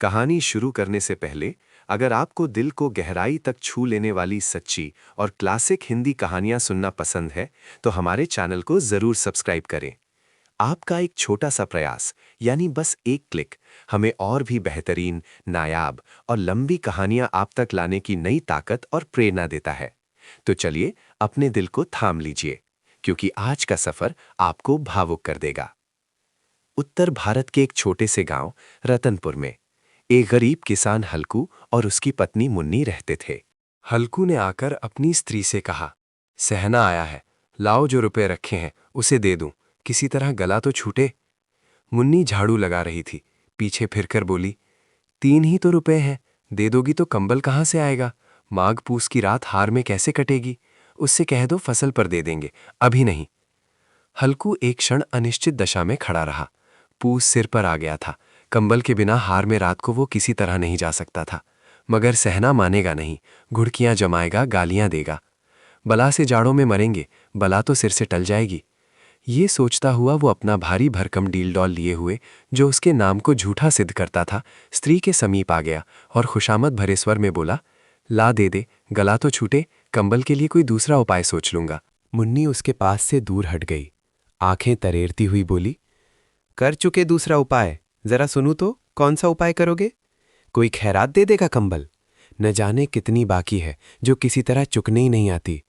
कहानी शुरू करने से पहले अगर आपको दिल को गहराई तक छू लेने वाली सच्ची और क्लासिक हिंदी कहानियां सुनना पसंद है, तो हमारे चैनल को जरूर सब्सक्राइब करें। आपका एक छोटा सा प्रयास, यानी बस एक क्लिक, हमें और भी बेहतरीन, नायाब और लंबी कहानियां आप तक लाने की नई ताकत और प्रेरणा देता है। तो चलिए अपने दिल को थाम लीजिए, क्योंकि आज का सफर आपको भावुक कर देगा। उत्तर भारत के एक छोटे से गांव रतनपुर में एक गरीब किसान हल्कू और उसकी पत्नी मुन्नी रहते थे। हल्कू ने आकर अपनी स्त्री से कहा, सहना आया है, लाओ जो रुपए रखे हैं उसे दे दूं, किसी तरह गला तो छूटे। मुन्नी झाड़ू लगा रही थी, पीछे फिरकर बोली, 3 ही तो रुपए हैं, दे दोगी तो कंबल कहाँ से आएगा? माघ पूस की रात हार में कैसे कटेगी? उससे कह दो फसल पर दे देंगे, अभी नहीं। हल्कू एक क्षण अनिश्चित दशा में खड़ा रहा। पूस सिर पर आ गया था, कंबल के बिना हार में रात को वो किसी तरह नहीं जा सकता था। मगर सहना मानेगा नहीं, घुड़कियां जमाएगा, गालियां देगा। बला से जाड़ों में मरेंगे, बला तो सिर से टल जाएगी। ये सोचता हुआ वो अपना भारी भरकम डील डॉल लिए हुए, जो उसके नाम को झूठा सिद्ध करता था, स्त्री के समीप आ गया और खुशामद भरे स्वर में बोला, ला दे दे, गला तो छूटे, कंबल के लिए कोई दूसरा उपाय सोच लूंगा। मुन्नी उसके पास से दूर हट गई, आंखें तरेरती हुई बोली, कर चुके दूसरा उपाय, जरा सुनूं तो, कौन सा उपाय करोगे? कोई खैरात दे देगा कंबल? न जाने कितनी बाकी है जो किसी तरह चुकने ही नहीं आती।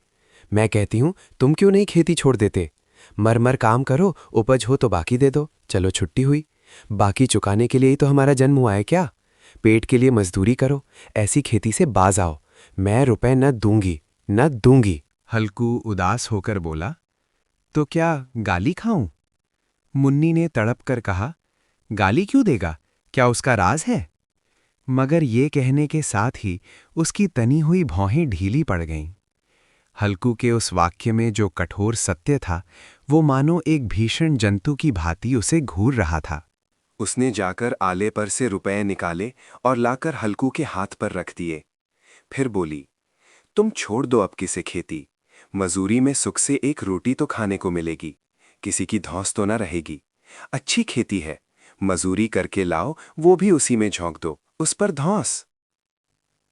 मैं कहती हूं तुम क्यों नहीं खेती छोड़ देते? मर मर काम करो, उपज हो तो बाकी दे दो, चलो छुट्टी हुई। बाकी चुकाने के लिए ही तो हमारा जन्म हुआ है क्या? पेट के लिए मजदूरी करो, ऐसी खेती से बाज आओ। मैं रुपए न दूंगी, न दूंगी। हल्कू उदास होकर बोला, तो क्या गाली खाऊं? मुन्नी ने तड़प कर कहा, गाली क्यों देगा, क्या उसका राज है? मगर ये कहने के साथ ही उसकी तनी हुई भौहें ढीली पड़ गईं। हल्कू के उस वाक्य में जो कठोर सत्य था, वो मानो एक भीषण जंतु की भांति उसे घूर रहा था। उसने जाकर आले पर से रुपए निकाले और लाकर हल्कू के हाथ पर रख दिए। फिर बोली, तुम छोड़ दो अब किसे खेती, मजूरी में सुख से एक रोटी तो खाने को मिलेगी, किसी की धौंस तो ना रहेगी। अच्छी खेती है, मजूरी करके लाओ, वो भी उसी में झोंक दो, उस पर धौंस।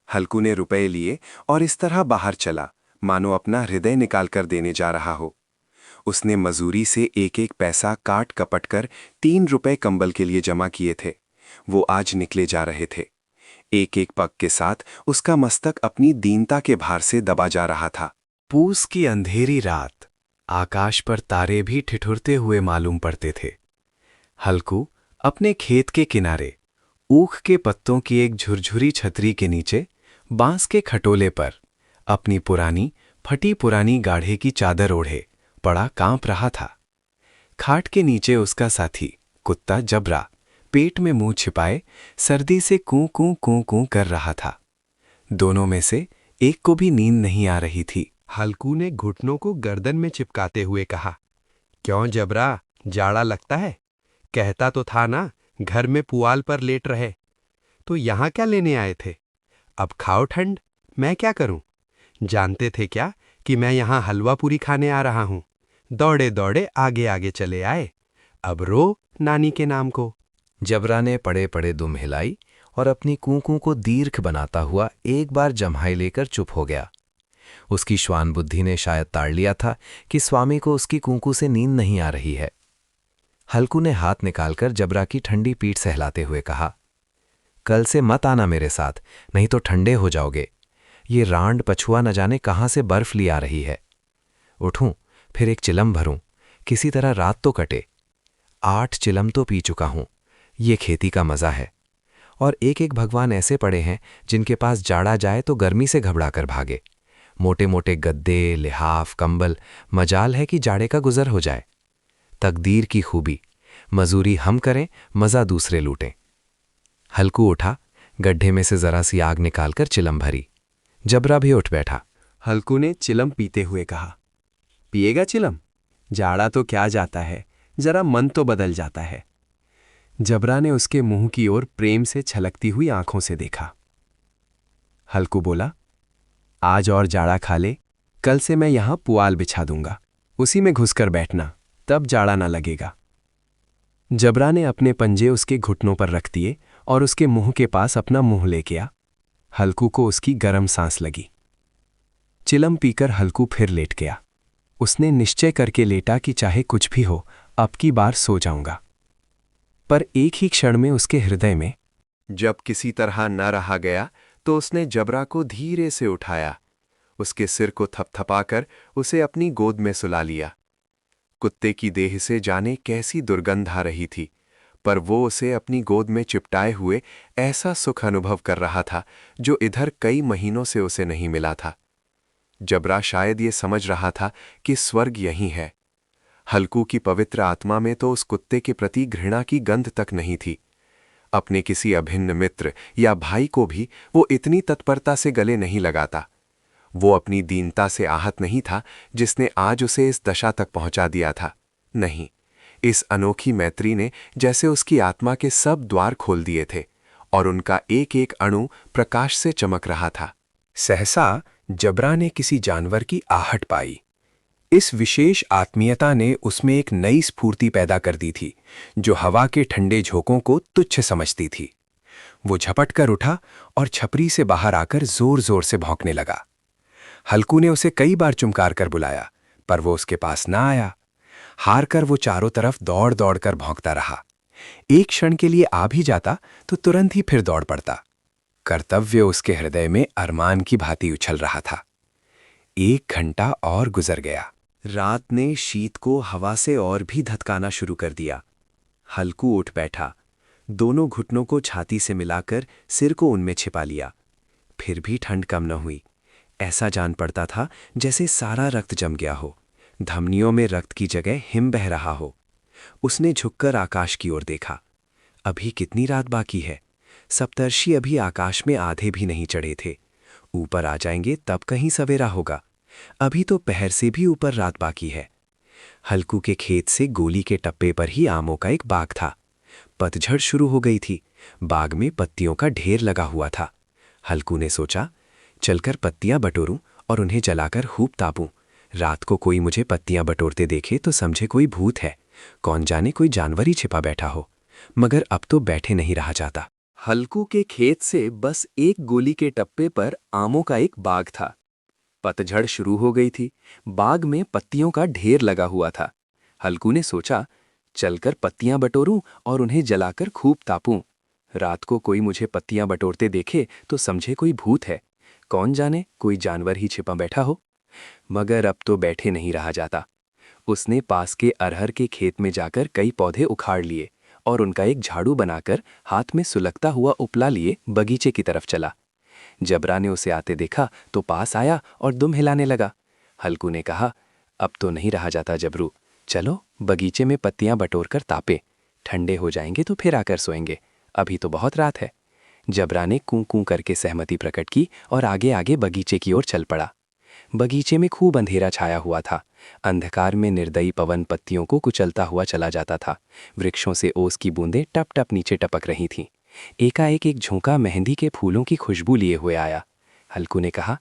हल्कू ने रुपए लिए और इस तरह बाहर चला, मानो अपना हृदय निकाल कर देने जा रहा हो। उसने मजूरी से एक एक पैसा काट कपट कर 3 रुपए कंबल के लिए जमा किए थे। वो आज निकले जा रहे थे। एक एक पग के साथ उसका मस्तक अपनी दीनता के भार से दबा जा रहा था। पूस की अंधेरी रात, आकाश पर तारे भी ठिठुरते हुए मालूम पड़ते थे। हल्कू अपने खेत के किनारे ऊख के पत्तों की एक झुरझुरी छतरी के नीचे बांस के खटोले पर अपनी पुरानी फटी पुरानी गाढ़े की चादर ओढ़े पड़ा कांप रहा था। खाट के नीचे उसका साथी कुत्ता जबरा पेट में मुंह छिपाए सर्दी से कूं कूं कूं कूं कर रहा था। दोनों में से एक को भी नींद नहीं आ रही थी। हल्कू ने घुटनों को गर्दन में चिपकाते हुए कहा, क्यों जबरा, जाड़ा लगता है? कहता तो था ना घर में पुआल पर लेट रहे, तो यहां क्या लेने आए थे? अब खाओ ठंड, मैं क्या करूं? जानते थे क्या कि मैं यहां हलवा पूरी खाने आ रहा हूं? दौड़े दौड़े आगे आगे चले आए, अब रो नानी के नाम को। जबरा ने पड़े पड़े दुम हिलाई और अपनी कूकू को दीर्घ बनाता हुआ एक बार जम्हाई लेकर चुप हो गया। उसकी श्वान बुद्धि ने शायद ताड़ लिया था कि स्वामी को उसकी कूकू से नींद नहीं आ रही है। हल्कू ने हाथ निकालकर जबरा की ठंडी पीठ सहलाते हुए कहा, कल से मत आना मेरे साथ, नहीं तो ठंडे हो जाओगे। ये रांड पछुआ न जाने कहां से बर्फ ली आ रही है। उठूं, फिर एक चिलम भरूं, किसी तरह रात तो कटे। 8 चिलम तो पी चुका हूं, ये खेती का मजा है। और एक एक भगवान ऐसे पड़े हैं जिनके पास जाड़ा जाए तो गर्मी से घबरा कर भागे। मोटे मोटे गद्दे, लिहाफ, कंबल, मजाल है कि जाड़े का गुजर हो जाए। तकदीर की खूबी, मजूरी हम करें, मजा दूसरे लूटें। हल्कू उठा, गड्ढे में से जरा सी आग निकालकर चिलम भरी। जबरा भी उठ बैठा। हल्कू ने चिलम पीते हुए कहा, पिएगा चिलम? जाड़ा तो क्या जाता है, जरा मन तो बदल जाता है। जबरा ने उसके मुंह की ओर प्रेम से छलकती हुई आंखों से देखा। हल्कू बोला, आज और जाड़ा खा ले, कल से मैं यहां पुआल बिछा दूंगा, उसी में घुसकर बैठना, तब जाड़ा ना लगेगा। जबरा ने अपने पंजे उसके घुटनों पर रख दिए और उसके मुंह के पास अपना मुंह ले गया। हल्कू को उसकी गर्म सांस लगी। चिलम पीकर हल्कू फिर लेट गया। उसने निश्चय करके लेटा कि चाहे कुछ भी हो, अब की बार सो जाऊंगा। पर एक ही क्षण में उसके हृदय में जब किसी तरह न रहा गया तो उसने जबरा को धीरे से उठाया, उसके सिर को थपथपाकर उसे अपनी गोद में सुला लिया। कुत्ते की देह से जाने कैसी दुर्गंध आ रही थी, पर वो उसे अपनी गोद में चिपटाए हुए ऐसा सुख अनुभव कर रहा था जो इधर कई महीनों से उसे नहीं मिला था। जबरा शायद ये समझ रहा था कि स्वर्ग यहीं है। हल्कू की पवित्र आत्मा में तो उस कुत्ते के प्रति घृणा की गंध तक नहीं थी। अपने किसी अभिन्न मित्र या भाई को भी वो इतनी तत्परता से गले नहीं लगाता। वो अपनी दीनता से आहत नहीं था जिसने आज उसे इस दशा तक पहुंचा दिया था। नहीं, इस अनोखी मैत्री ने जैसे उसकी आत्मा के सब द्वार खोल दिए थे और उनका एक एक अणु प्रकाश से चमक रहा था। सहसा जबरा ने किसी जानवर की आहट पाई। इस विशेष आत्मीयता ने उसमें एक नई स्फूर्ति पैदा कर दी थी, जो हवा के ठंडे झोंकों को तुच्छ समझती थी। वो झपट कर उठा और छपरी से बाहर आकर जोर जोर से भौंकने लगा। हल्कू ने उसे कई बार चुमकार कर बुलाया, पर वो उसके पास ना आया। हार कर वो चारों तरफ दौड़ दौड़ कर भौंकता रहा। एक क्षण के लिए आ भी जाता तो तुरंत ही फिर दौड़ पड़ता। कर्तव्य उसके हृदय में अरमान की भांति उछल रहा था। 1 घंटा और गुजर गया। रात ने शीत को हवा से और भी धतकाना शुरू कर दिया। हल्कू उठ बैठा, दोनों घुटनों को छाती से मिलाकर सिर को उनमें छिपा लिया। फिर भी ठंड कम न हुई। ऐसा जान पड़ता था जैसे सारा रक्त जम गया हो, धमनियों में रक्त की जगह हिम बह रहा हो। उसने झुककर आकाश की ओर देखा। अभी कितनी रात बाकी है? सप्तर्षि अभी आकाश में आधे भी नहीं चढ़े थे। ऊपर आ जाएंगे तब कहीं सवेरा होगा। अभी तो पहर से भी ऊपर रात बाकी है। हल्कू के खेत से गोली के टप्पे पर ही आमों का एक बाग था। पतझड़ शुरू हो गई थी। बाग में पत्तियों का ढेर लगा हुआ था। हल्कू ने सोचा, चलकर पत्तियां बटोरूं और उन्हें जलाकर खूब तापूं। रात को कोई मुझे पत्तियां बटोरते देखे तो समझे कोई भूत है, कौन जाने कोई जानवर ही छिपा बैठा हो। मगर अब तो बैठे नहीं रहा जाता। हल्कू के खेत से बस एक गोली के टप्पे पर आमों का एक बाग था। पतझड़ शुरू हो गई थी। बाग में पत्तियों का ढेर लगा हुआ था। हल्कू ने सोचा, चलकर पत्तियां बटोरूं और उन्हें जलाकर खूब तापूं। रात को कोई मुझे पत्तियां बटोरते देखे तो समझे कोई भूत है, कौन जाने कोई जानवर ही छिपा बैठा हो। मगर अब तो बैठे नहीं रहा जाता। उसने पास के अरहर के खेत में जाकर कई पौधे उखाड़ लिए और उनका एक झाड़ू बनाकर हाथ में सुलगता हुआ उपला लिए बगीचे की तरफ चला। जबरा ने उसे आते देखा तो पास आया और दुम हिलाने लगा। हल्कू ने कहा, अब तो नहीं रहा जाता जबरू, चलो बगीचे में पत्तियां बटोरकर तापे, ठंडे हो जाएंगे तो फिर आकर सोएंगे, अभी तो बहुत रात है। जबरा ने कूं कूं करके सहमति प्रकट की और आगे आगे बगीचे की ओर चल पड़ा। बगीचे में खूब अंधेरा छाया हुआ था। अंधकार में निर्दयी पवन पत्तियों को कुचलता हुआ चला जाता था। वृक्षों से ओस की बूंदें टप टप नीचे टपक रही थीं। एकाएक एक झोंका मेहंदी के फूलों की खुशबू लिए हुए आया। हल्कू ने कहा,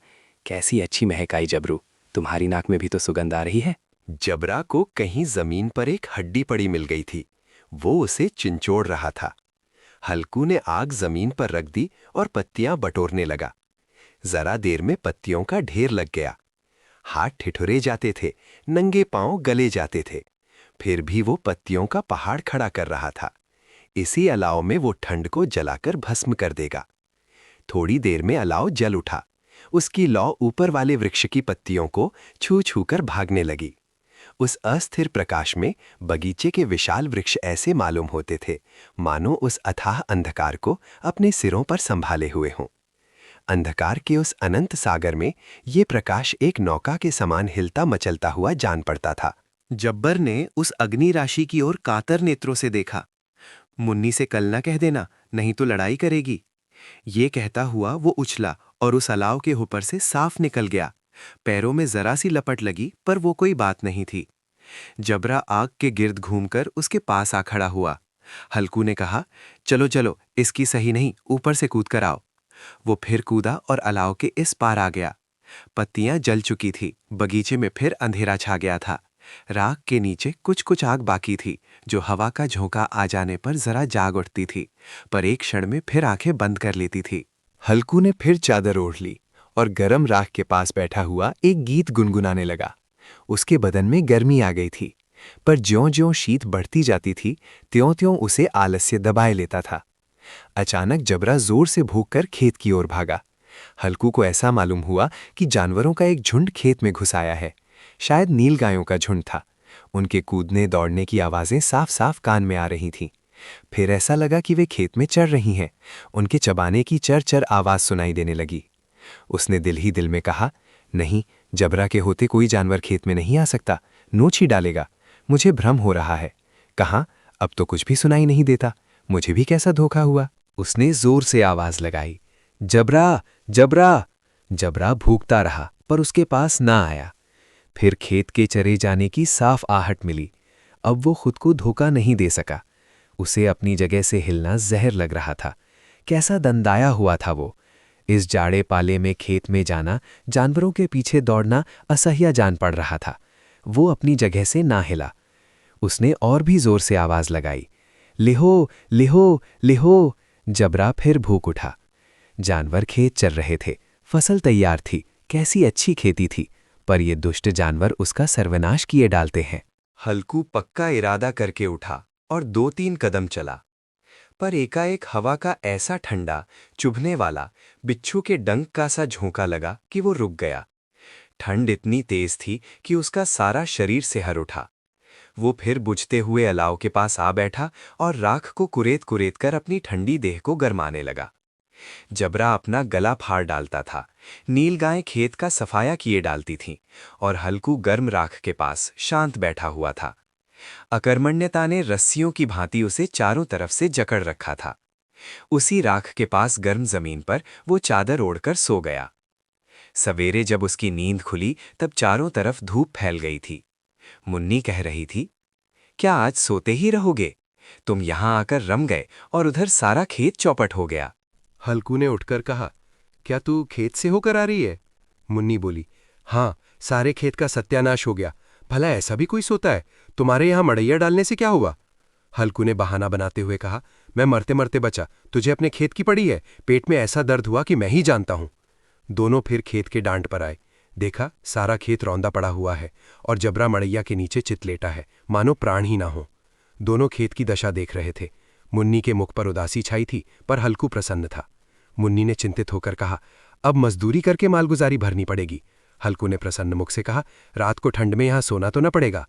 कैसी अच्छी महक आई जबरू, तुम्हारी नाक में भी तो सुगंध आ रही है। जबरा को कहीं जमीन पर एक हड्डी पड़ी मिल गई थी। वो उसे चिंचोड़ रहा था। हल्कू ने आग जमीन पर रख दी और पत्तियां बटोरने लगा। जरा देर में पत्तियों का ढेर लग गया। हाथ ठिठुरे जाते थे, नंगे पांव गले जाते थे। फिर भी वो पत्तियों का पहाड़ खड़ा कर रहा था। इसी अलाव में वो ठंड को जलाकर भस्म कर देगा। थोड़ी देर में अलाव जल उठा। उसकी लौ ऊपर वाले वृक्ष की पत्तियों को छू छू कर भागने लगी। उस अस्थिर प्रकाश में बगीचे के विशाल वृक्ष ऐसे मालूम होते थे मानो उस अथाह अंधकार को अपने सिरों पर संभाले हुए हों। अंधकार के उस अनंत सागर में ये प्रकाश एक नौका के समान हिलता मचलता हुआ जान पड़ता था। जब्बर ने उस अग्नि राशि की ओर कातर नेत्रों से देखा। मुन्नी से कल न कह देना, नहीं तो लड़ाई करेगी। ये कहता हुआ वो उछला और उस अलाव के ऊपर से साफ निकल गया। पैरों में जरा सी लपट लगी, पर वो कोई बात नहीं थी। जबरा आग के गिर्द घूमकर उसके पास आ खड़ा हुआ। हल्कू ने कहा, चलो चलो, इसकी सही नहीं, ऊपर से कूद कर आओ। वो फिर कूदा और अलाव के इस पार आ गया। पत्तियां जल चुकी थी। बगीचे में फिर अंधेरा छा गया था। राख के नीचे कुछ कुछ आग बाकी थी, जो हवा का झोंका आ जाने पर जरा जाग उठती थी, पर एक क्षण में फिर आंखें बंद कर लेती थी। हल्कू ने फिर चादर ओढ़ ली और गरम राख के पास बैठा हुआ एक गीत गुनगुनाने लगा। उसके बदन में गर्मी आ गई थी, पर ज्यों-ज्यों शीत बढ़ती जाती थी, त्यों-त्यों उसे आलस्य दबाए लेता था। अचानक जबरा जोर से भूंककर खेत की ओर भागा। हल्कू को ऐसा मालूम हुआ कि जानवरों का एक झुंड खेत में घुस आया है। शायद नीलगायों का झुंड था। उनके कूदने दौड़ने की आवाजें साफ साफ कान में आ रही थीं। फिर ऐसा लगा कि वे खेत में चर रही हैं। उनके चबाने की चर-चर आवाज सुनाई देने लगी। उसने दिल ही दिल में कहा, नहीं, जबरा के होते कोई जानवर खेत में नहीं आ सकता, नोच ही डालेगा। मुझे भ्रम हो रहा है। कहाँ, अब तो कुछ भी सुनाई नहीं देता। मुझे भी कैसा धोखा हुआ। उसने जोर से आवाज लगाई, जबरा, जबरा। जबरा भूखता रहा, पर उसके पास ना आया। फिर खेत के चरे जाने की साफ आहट मिली। अब वो खुद को धोखा नहीं दे सका। उसे अपनी जगह से हिलना जहर लग रहा था। कैसा दंदाया हुआ था वो। इस जाड़े पाले में खेत में जाना, जानवरों के पीछे दौड़ना असह्य जान पड़ रहा था। वो अपनी जगह से ना हिला। उसने और भी जोर से आवाज लगाई, लिहो, लिहो, लिहो। जबरा फिर भूख उठा। जानवर खेत चर रहे थे, फसल तैयार थी, कैसी अच्छी खेती थी, पर ये दुष्ट जानवर उसका सर्वनाश किए डालते हैं। हल्कू पक्का इरादा करके उठा और 2-3 कदम चला, पर एकाएक हवा का ऐसा ठंडा, चुभने वाला, बिच्छू के डंक का सा झोंका लगा कि वो रुक गया। ठंड इतनी तेज थी कि उसका सारा शरीर सिहर उठा। वो फिर बुझते हुए अलाव के पास आ बैठा और राख को कुरेद-कुरेद कर अपनी ठंडी देह को गरमाने लगा। जबरा अपना गला फाड़ डालता था, नीलगायें खेत का सफाया किए डालती थीं और हल्कू गर्म राख के पास शांत बैठा हुआ था। अकर्मण्यता ने रस्सियों की भांति उसे चारों तरफ से जकड़ रखा था। उसी राख के पास गर्म जमीन पर वो चादर ओढ़कर सो गया। सवेरे जब उसकी नींद खुली तब चारों तरफ धूप फैल गई थी। मुन्नी कह रही थी, क्या आज सोते ही रहोगे? तुम यहां आकर रम गए और उधर सारा खेत चौपट हो गया। हल्कू ने उठकर कहा, क्या तू खेत से होकर आ रही है? मुन्नी बोली, हाँ, सारे खेत का सत्यानाश हो गया। भला ऐसा भी कोई सोता है? तुम्हारे यहां मड़ैया डालने से क्या हुआ? हल्कू ने बहाना बनाते हुए कहा, मैं मरते मरते बचा, तुझे अपने खेत की पड़ी है। पेट में ऐसा दर्द हुआ कि मैं ही जानता हूं। दोनों फिर खेत के डांट पर आए। देखा, सारा खेत रौंदा पड़ा हुआ है और जबरा मड़ैया के नीचे चित लेटा है, मानो प्राण ही ना हो। दोनों खेत की दशा देख रहे थे। मुन्नी के मुख पर उदासी छाई थी, पर हल्कू प्रसन्न था। मुन्नी ने चिंतित होकर कहा, अब मजदूरी करके मालगुजारी भरनी पड़ेगी। हल्कू ने प्रसन्न मुख से कहा, रात को ठंड में यहां सोना तो न पड़ेगा।